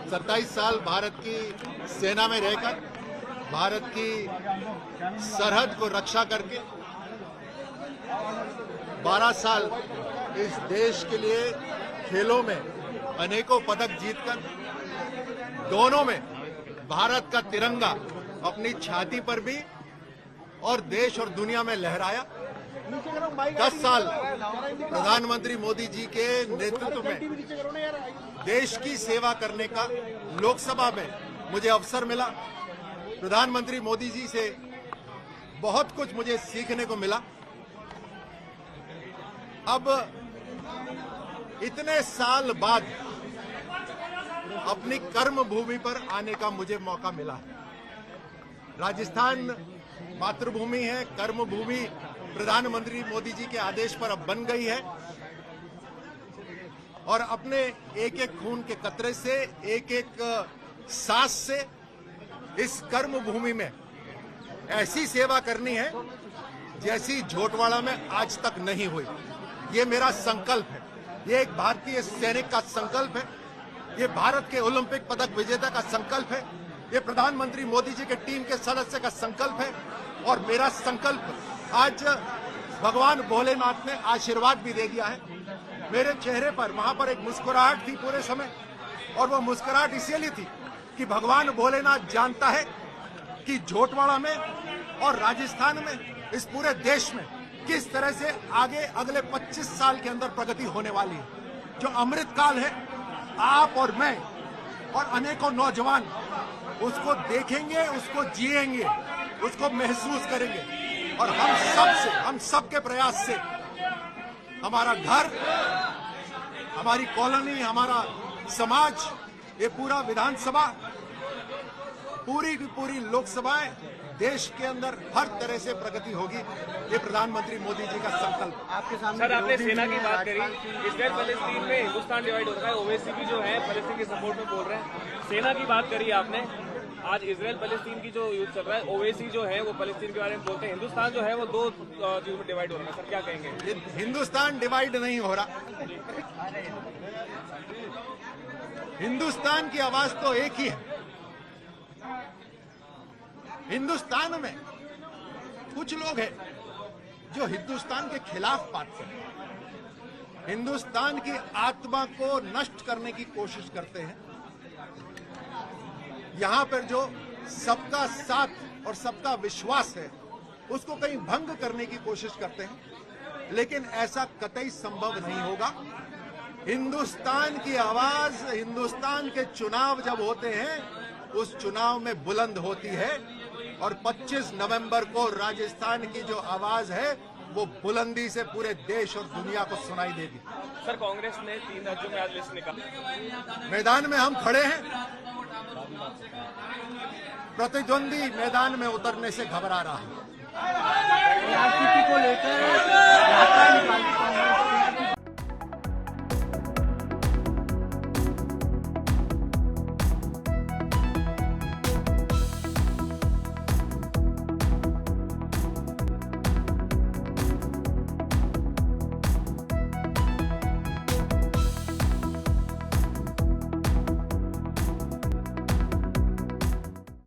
27 साल भारत की सेना में रहकर, भारत की सरहद को रक्षा करके, 12 साल इस देश के लिए खेलों में अनेकों पदक जीतकर, दोनों में भारत का तिरंगा अपनी छाती पर भी और देश और दुनिया में लहराया। 10 साल प्रधानमंत्री मोदी जी के नेतृत्व में देश की सेवा करने का लोकसभा में मुझे अवसर मिला। प्रधानमंत्री मोदी जी से बहुत कुछ मुझे सीखने को मिला। अब इतने साल बाद अपनी कर्म भूमि पर आने का मुझे मौका मिला। राजस्थान मातृभूमि है, कर्म भूमि प्रधानमंत्री मोदी जी के आदेश पर अब बन गई है और अपने एक एक खून के कतरे से, एक एक सांस से इस कर्म भूमि में ऐसी सेवा करनी है जैसी झोटवाड़ा में आज तक नहीं हुई। ये मेरा संकल्प है, ये एक भारतीय सैनिक का संकल्प है, ये भारत के ओलंपिक पदक विजेता का संकल्प है, ये प्रधानमंत्री मोदी जी के टीम के सदस्य का संकल्प है और मेरा संकल्प आज भगवान भोलेनाथ ने आशीर्वाद भी दे दिया है। मेरे चेहरे पर वहां पर एक मुस्कुराहट थी पूरे समय, और वो मुस्कुराहट इसीलिए थी कि भगवान भोलेनाथ जानता है कि झोटवाड़ा में और राजस्थान में, इस पूरे देश में किस तरह से आगे अगले 25 साल के अंदर प्रगति होने वाली है। जो अमृतकाल है, आप और मैं और अनेकों नौजवान उसको देखेंगे, उसको जिएंगे, उसको महसूस करेंगे और हम सब के प्रयास से हमारा घर, हमारी कॉलोनी, हमारा समाज, ये पूरा विधानसभा, पूरी की पूरी लोकसभाएं, देश के अंदर हर तरह से प्रगति होगी। ये प्रधानमंत्री मोदी जी का संकल्प। आपके सामने सर, आपने सेना की बात करी। इजराइल फलस्तीन में हिंदुस्तान डिवाइड हो रहा है, ओवैसी भी जो है फलस्तीन के सपोर्ट में बोल रहे हैं। सेना की बात करी आपने, आज इजराइल फलस्तीन की जो युद्ध चल रहा है, ओवैसी जो है वो फलस्तीन के बारे में बोलते हैं। हिंदुस्तान जो है वो दो चीजों में डिवाइड हो रहा है, सर क्या कहेंगे? हिंदुस्तान डिवाइड नहीं हो रहा, हिंदुस्तान की आवाज तो एक ही है। हिंदुस्तान में कुछ लोग हैं जो हिंदुस्तान के खिलाफ बात करते हैं, हिंदुस्तान की आत्मा को नष्ट करने की कोशिश करते हैं। यहां पर जो सबका साथ और सबका विश्वास है उसको कहीं भंग करने की कोशिश करते हैं, लेकिन ऐसा कतई संभव नहीं होगा। हिंदुस्तान की आवाज, हिंदुस्तान के चुनाव जब होते हैं उस चुनाव में बुलंद होती है और 25 नवंबर को राजस्थान की जो आवाज है वो बुलंदी से पूरे देश और दुनिया को सुनाई देगी। सर, कांग्रेस ने 3 राज्यों में आज लिस्ट निकाली, मैदान में हम खड़े हैं। प्रतिद्वंदी मैदान में उतरने से घबरा रहा है। को लेकर